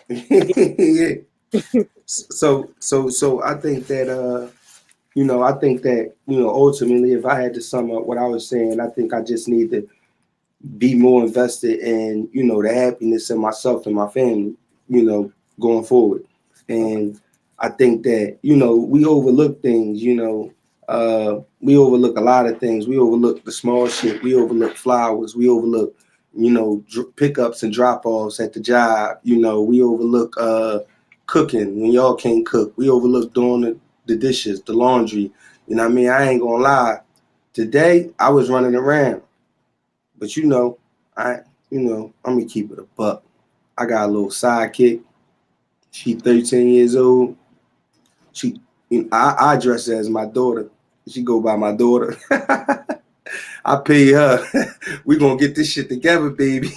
Yeah. Yeah. So I think that ultimately, if I had to sum up what I was saying, I think I just need to be more invested in the happiness of myself and my family, going forward. Okay. And I think that we overlook things. We overlook a lot of things. We overlook the small shit. We overlook flowers. We overlook pickups and drop offs at the job. We overlook cooking when y'all can't cook. We overlook doing the dishes, the laundry. You know what I mean? I ain't gonna lie. Today I was running around. But I I'm gonna keep it a buck. I got a little sidekick. She 13 years old. She I dress her as my daughter. She go by my daughter. I pay her. We gonna get this shit together, baby.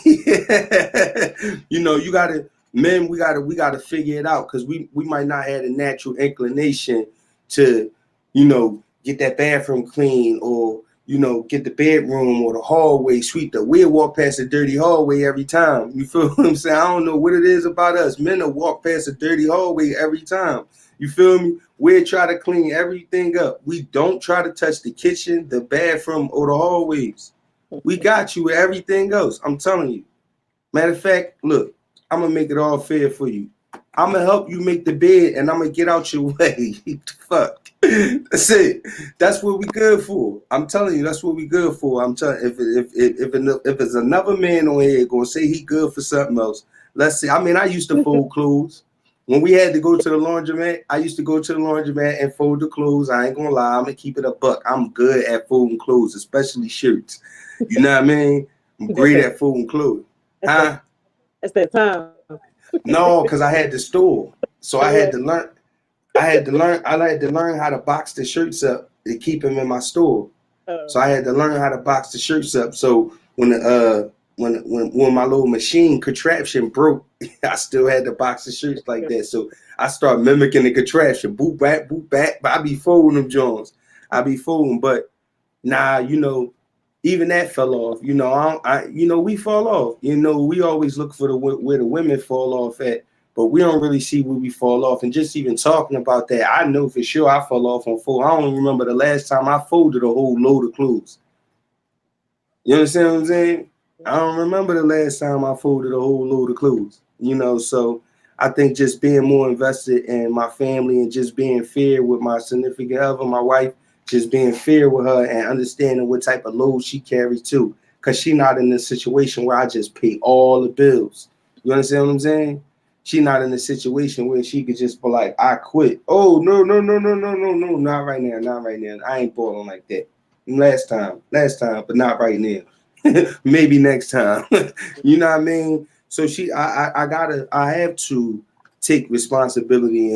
You gotta men. We gotta figure it out because we might not have a natural inclination to get that bathroom clean or get the bedroom or the hallway, sweep we'll walk past the dirty hallway every time. You feel what I'm saying? I don't know what it is about us. Men will walk past the dirty hallway every time. You feel me? We'll try to clean everything up. We don't try to touch the kitchen, the bathroom, or the hallways. We got you with everything else. I'm telling you. Matter of fact, look, I'm going to make it all fair for you. I'm going to help you make the bed, and I'm going to get out your way. Fuck. That's it. That's what we good for. I'm telling you, that's what we good for. I'm telling you, if it's another man on here going to say he good for something else, let's see. I mean, I used to fold clothes. When we had to go to the laundromat, I used to go to the laundromat and fold the clothes. I ain't going to lie. I'm going to keep it a buck. I'm good at folding clothes, especially shirts. You know what I mean? I'm great at folding clothes. Huh? It's that time. No, because I had the store. So I had to learn. I had to learn how to box the shirts up to keep them in my store. So I had to learn how to box the shirts up. So when my little machine contraption broke, I still had to box the shirts like that. So I start mimicking the contraption. Boot back, boot back. But I be folding them Jones. I be folding, but nah, even that fell off. We fall off. We always look for where the women fall off at, but we don't really see where we fall off. And just even talking about that, I know for sure I fell off on fold. I don't remember the last time I folded a whole load of clothes. You understand what I'm saying? I don't remember the last time I folded a whole load of clothes. So I think just being more invested in my family and just being fair with my significant other, my wife, just being fair with her and understanding what type of load she carries too. Because she not in a situation where I just pay all the bills. You understand what I'm saying? She not in a situation where she could just be like, I quit. Oh, no, no, no, no, no, no, no. Not right now. Not right now. I ain't balling like that. Last time, but not right now. Maybe next time. You know what I mean? So I have to take responsibility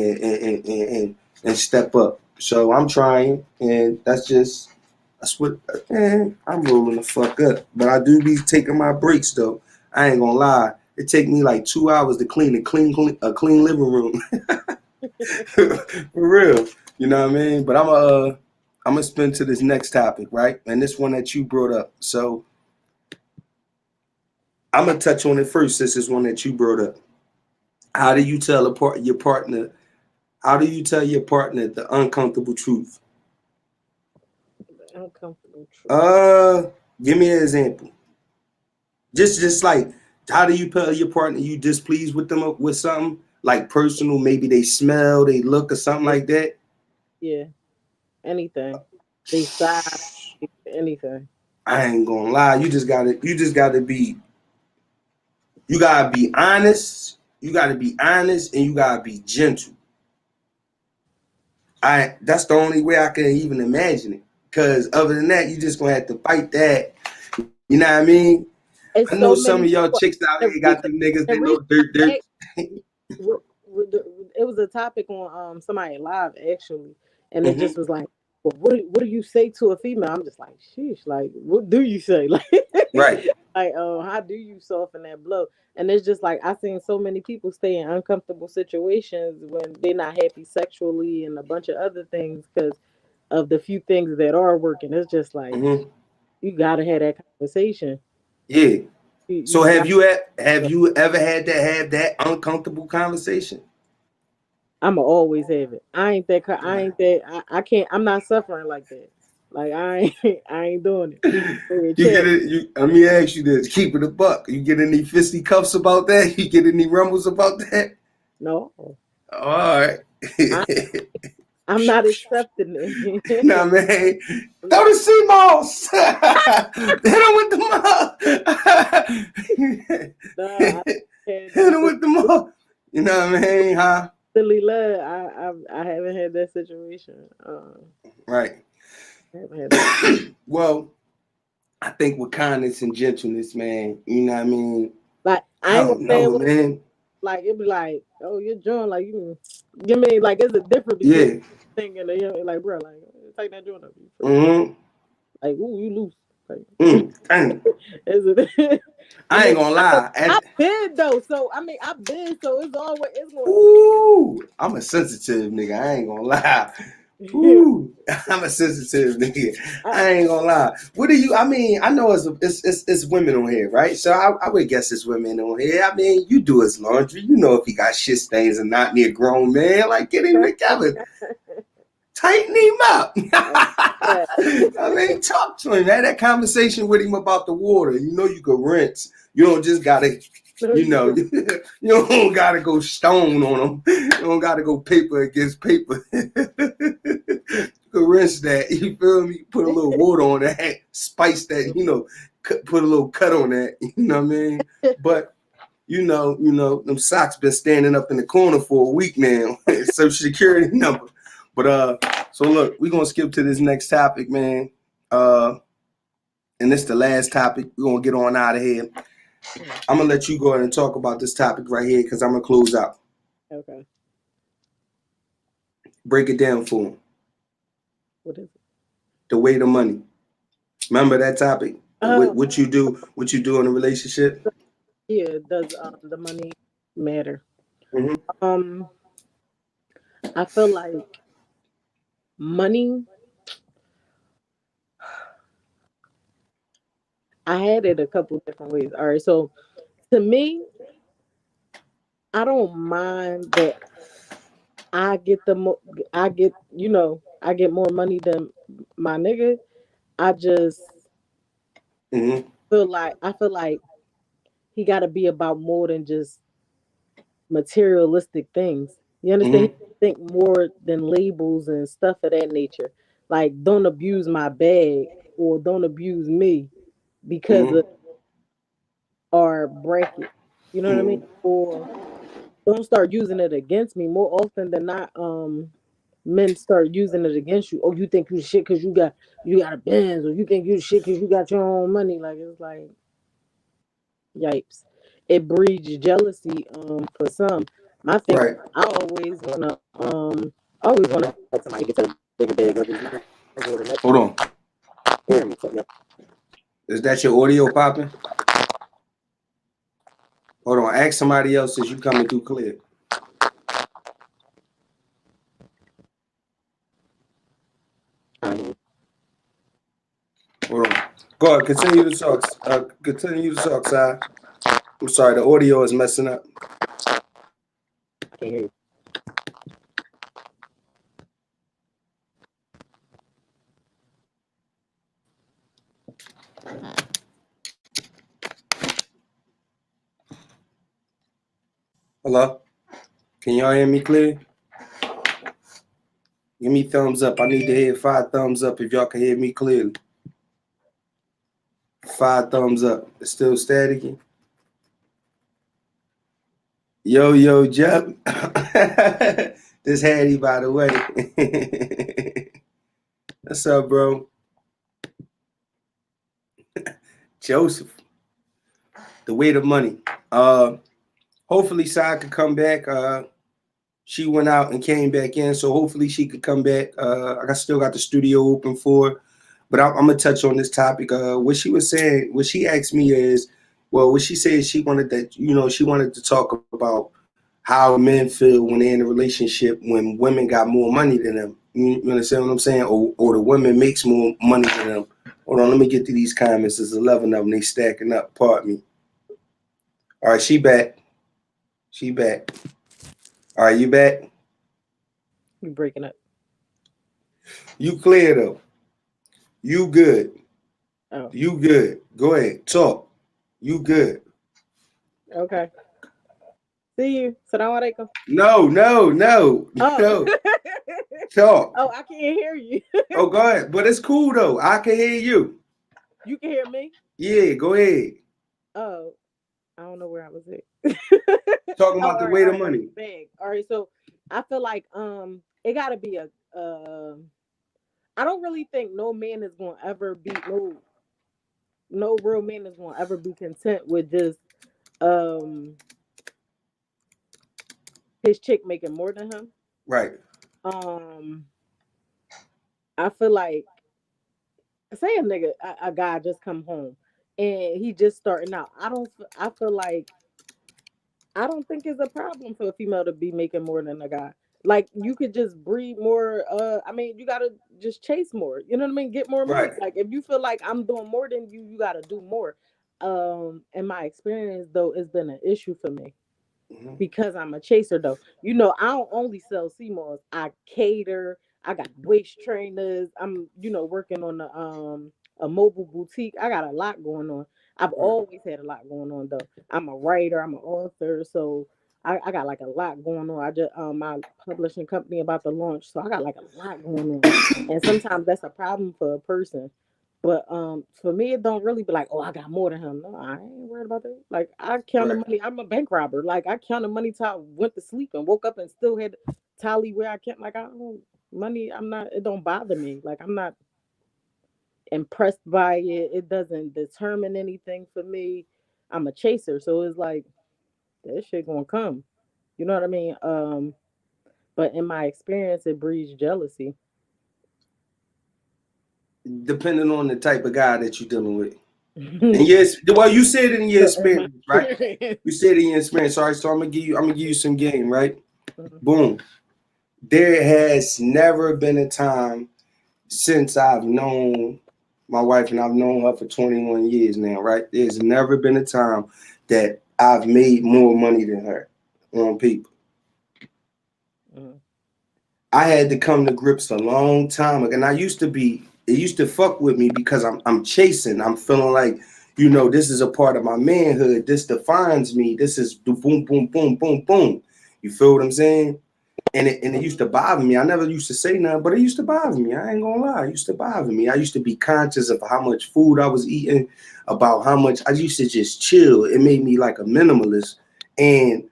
and step up. So I'm trying, and that's what I'm rolling the fuck up. But I do be taking my breaks though. I ain't gonna lie. It take me like 2 hours to clean a clean living room. For real. You know what I mean? But I'm gonna spin to this next topic, right? And this one that you brought up. So I'm gonna touch on it first. This is one that you brought up. How do you tell your partner? How do you tell your partner the uncomfortable truth? Uncomfortable truth. Give me an example. Just like, how do you tell your partner you displeased with them with something like personal? Maybe they smell, they look, or something like that. Yeah, anything. They side, anything. I ain't gonna lie. You gotta be honest. You gotta be honest, and you gotta be gentle. That's the only way I can even imagine it. Cause other than that, you just gonna have to fight that. You know what I mean? I It's know so some many of y'all people. chicks out The here got reason, them niggas the that reason know dirt. it was a topic on somebody live actually, and it just Mm-hmm. was like, well, what do you say to a female? I'm just like, sheesh, like, what do you say? Like, Right. like, how do you soften that blow? And it's just like I seen so many people stay in uncomfortable situations when they're not happy sexually and a bunch of other things because of the few things that are working. It's just like Mm-hmm. you gotta have that conversation. Yeah. So You have got. you ever had to have that uncomfortable conversation? I'ma always have it. I ain't that. I ain't that. I can't. I'm not suffering like that. Like I ain't. I ain't doing it. Hey, You get chill. it. Let me ask you this: keep it a buck. You get any fisticuffs about that? You get any rumbles about that? No, All right. I, I'm not accepting Nah, it. man. I'm Throw not. the sea moss. Hit him with the Nah, I moss. had Hit that him with the moss. You know what I mean? Huh? silly love. I haven't had that situation. Right. I haven't had that. Well, I think with kindness and gentleness, man. You know what I mean? Like I I ain't gonna don't say know, it was man. like it'd be like, oh, you're joint. Like you give me like it's a difference between Yeah. thinking and like bro, like take that joint up you for real. Mm-hmm. Like ooh, you loose. Like Dang. is it? And I ain't then gonna lie. I've been though, so I mean I've been, so it's always it's going. Ooh, I'm a sensitive nigga. I ain't gonna lie. Ooh, I'm a sensitive nigga. I, I ain't gonna lie. What do you? I mean, I know it's women on here, right? So I would guess it's women on here. I mean, you do his laundry. You know if he got shit stains or not near grown man. Like get him together, tighten him up. yeah. I mean, talk to him. Have that conversation with him about the water. You know you could rinse. You don't just gotta No, you you know, do. you don't gotta go stone on them. You don't gotta go paper against paper. You can rinse that. You feel me? Put a little water on that, spice that. Put a little cut on that. You know what I mean? But them socks been standing up in the corner for a week now. Social security number. But so look, we're gonna skip to this next topic, man. And this the last topic. We're gonna get on out of here. I'm gonna let you go ahead and talk about this topic right here because I'm gonna close out. Okay. Break it down for them. What is it? The weight of money. Remember that topic? Oh, What you do in a relationship? yeah. Does the money matter? Hmm. Um, I feel like money. I had it a couple different ways. All right. So to me, I don't mind that I get I get I get more money than my nigga. I just Hmm. feel like he got to be about more than just materialistic things. You understand? He Hmm. think more than labels and stuff of that nature. Like, don't abuse my bag or don't abuse me because of Hmm. our bracket. You know what I mean? Hmm. Or don't start using it against me. More often than not, men start using it against you. Oh, you think you shit because you got a Benz, or you think you shit because you got your own money. Like it's like yipes. It breeds jealousy for some. My thing, Right. I always wanna let somebody get to a bigger bag or just or the next Hold on. hear me. So, yeah. Is that your audio popping? Hold on. Ask somebody else as you coming through clear. Um, Hold on. Go ahead. Continue to talk. Continue to talk, Si. I'm sorry. The audio is messing up. I can't hear you. Hello. Can y'all hear me clear? Give me thumbs up. I need to hear 5 thumbs up if y'all can hear me clearly. 5 thumbs up. It's still staticky. Yo, yo, Jeb. This Hattie, by the way. What's up, bro? Joseph. The weight of money. Hopefully, Sai could come back. She went out and came back in, so hopefully she could come back. I still got the studio open for her. But I'm gonna touch on this topic. What she was saying, what she asked me is, well, what she said she wanted that, she wanted to talk about how men feel when they're in a relationship when women got more money than them. You understand what I'm saying? Or the women makes more money than them. Hold on, let me get to these comments. There's 11 of them. They stacking up. Pardon me. All right, she back. She back. All right, you back. You breaking up? You clear though. You good. Oh, You good. Go ahead. Talk. You good. okay. See you. Salam alaikum. No, no, no, Oh, no. Talk. oh, I can't hear you. Oh, go ahead. But it's cool though. I can hear you. You can hear me. Yeah, go ahead. Oh, I don't know where I was at. Talking Oh, about the all weight of right, all right, money. big. All right, so I feel like it gotta be a I don't really think no man is gonna ever be no real man is gonna ever be content with just um his chick making more than him. Right. Um I feel like say a guy just come home and he just starting out. I feel like I don't think it's a problem for a female to be making more than a guy. Like you could just breed more. I mean, you gotta just chase more. You know what I mean? Get more money. Right. Like if you feel like I'm doing more than you, you gotta do more. In my experience though, it's been an issue for me Mhm. because I'm a chaser though. I don't only sell sea moss. I cater. I got waist trainers. I'm, working on a mobile boutique. I got a lot going on. I've Right. always had a lot going on though. I'm a writer, I'm an author, so I got like a lot going on. I just my publishing company about to launch, so I got like a lot going on. And sometimes that's a problem for a person. But for me, it don't really be like, oh, I got more than him. No, I ain't worried about that. Like I counted Right. money. I'm a bank robber. Like I counted money till I went to sleep and woke up and still had tally where I can't. Like I don't money. I'm not. It don't bother me. Like I'm not impressed by it. It doesn't determine anything for me. I'm a chaser, so it's like that shit gonna come. You know what I mean? But in my experience, it breeds jealousy. Depending on the type of guy that you're dealing with. And So yes, well, you said it in your in my experience, right? experience. You said it in your experience. All right, so I'm gonna give you some game, right? Mhm. Boom. There has never been a time since I've known my wife, and I've known her for 21 years now, right? There's never been a time that I've made more money than her on people. Mhm. I had to come to grips a long time ago. And it used to fuck with me because I'm chasing. I'm feeling like, this is a part of my manhood. This defines me. This is the boom, boom, boom, boom, boom. You feel what I'm saying? And it used to bother me. I never used to say nothing, but it used to bother me. I ain't gonna lie. It used to bother me. I used to be conscious of how much food I was eating, about how much I used to just chill. It made me like a minimalist. And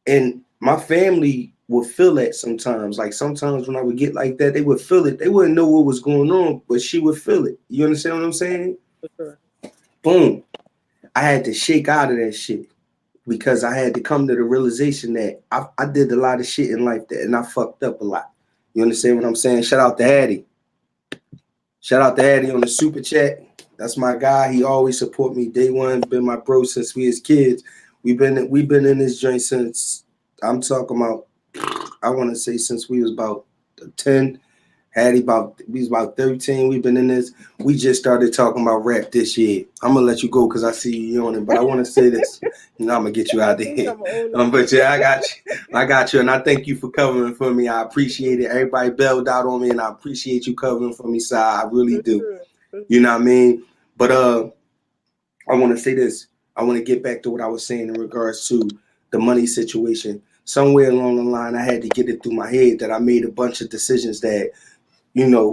and my family would feel that sometimes. Like sometimes when I would get like that, they would feel it. They wouldn't know what was going on, but she would feel it. You understand what I'm saying? For sure. Boom. I had to shake out of that shit because I had to come to the realization that I did a lot of shit in life that and I fucked up a lot. You understand what I'm saying? Shout out to Hattie. Shout out to Hattie on the super chat. That's my guy. He always support me. Day one, been my bro since we was kids. We've been in this joint since I'm talking about. I want to say since we was about 10. Hattie about we was about 13. We've been in this. We just started talking about rap this year. I'm gonna let you go because I see you yawning, but I want to say this. I'm gonna get you I out of think here. I'm old enough. But yeah, I got you. I got you, and I thank you for covering for me. I appreciate it. Everybody bailed out on me, and I appreciate you covering for me, Si. I really For do. sure. For You know sure. what I mean? But I want to say this. I want to get back to what I was saying in regards to the money situation. Somewhere along the line, I had to get it through my head that I made a bunch of decisions that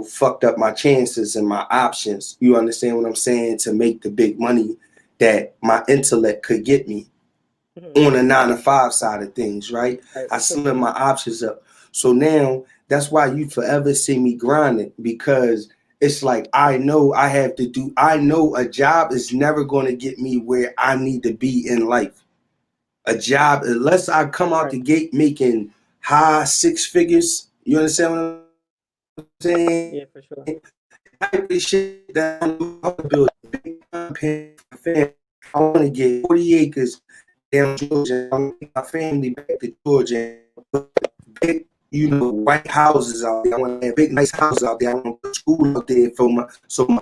fucked up my chances and my options. You understand what I'm saying? To make the big money that my intellect could get me Mhm. on a 9 to 5 side of things, right? Right. I For slim sure. my options up. So now that's why you forever see me grinding because it's like I know a job is never going to get me where I need to be in life. A job, unless I come out Right. the gate making high 6 figures, you understand what I'm saying? Yeah. For sure. Type of shit that I want to build a big campaign for my family. I want to get 40 acres down Georgia. I want to take my family back to Georgia and put big, white houses out there. I want to have big, nice houses out there. I want to put school out there for my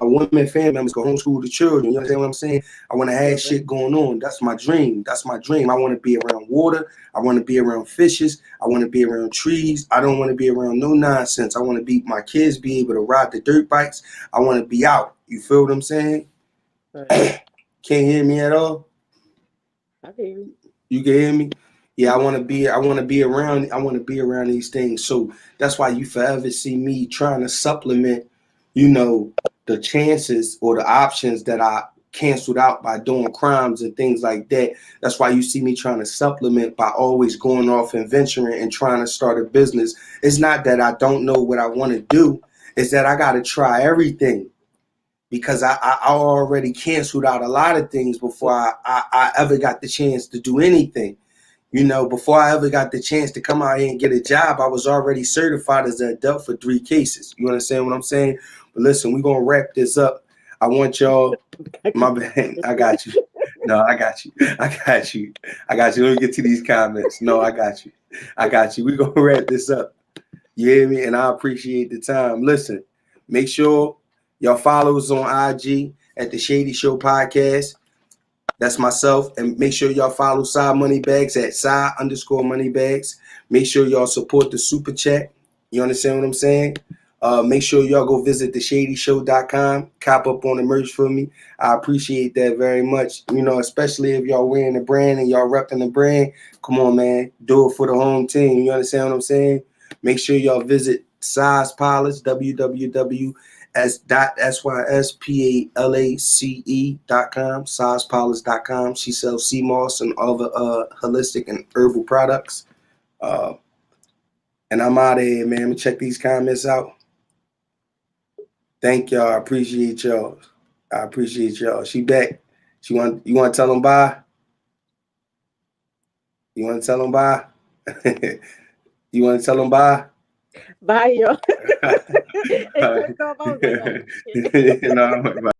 women family members can homeschool the children. You understand what I'm saying? I want to Feel have that. shit going on. That's my dream. That's my dream. I want to be around water. I want to be around fishes. I want to be around trees. I don't want to be around no nonsense. I want to be my kids be able to ride the dirt bikes. I want to be out. You feel what I'm saying? Right. Can't hear me at all? I hear you. You can hear me? Yeah, I want to be around these things. So that's why you forever see me trying to supplement, you know, the chances or the options that I canceled out by doing crimes and things like that. That's why you see me trying to supplement by always going off and venturing and trying to start a business. It's not that I don't know what I want to do, it's that I gotta try everything because I already canceled out a lot of things before I ever got the chance to do anything. Before I ever got the chance to come out here and get a job, I was already certified as an adult for 3 cases. You understand what I'm saying? But listen, we're going to wrap this up. I want y'all, I my can. bad, I got you. No, I got you. I got you. I got you. Let me get to these comments. No, I got you. I got you. We're gonna wrap this up. You hear me? And I appreciate the time. Listen, make sure y'all follow us on IG at the Shady Show Podcast. That's myself. And make sure y'all follow Side Money Bags at side_moneybags. Make sure y'all support the super chat. You understand what I'm saying? Make sure y'all go visit theshadyshow.com. Cop up on the merch for me. I appreciate that very much. You know, especially if y'all wearing the brand and y'all repping the brand. Come on, man. Do it for the home team. You understand what I'm saying? Make sure y'all visit Size Polish, www.syspalace.com, sizepolish.com. She sells sea moss and other holistic and herbal products. And I'm out of here, man. Let me check these comments out. Thank y'all. I appreciate y'all. I appreciate y'all. She back. You want to tell them bye? You want to tell them bye? You want to tell them bye? Bye, y'all. All It right. clicked off. I was like, oh shit. No, bye.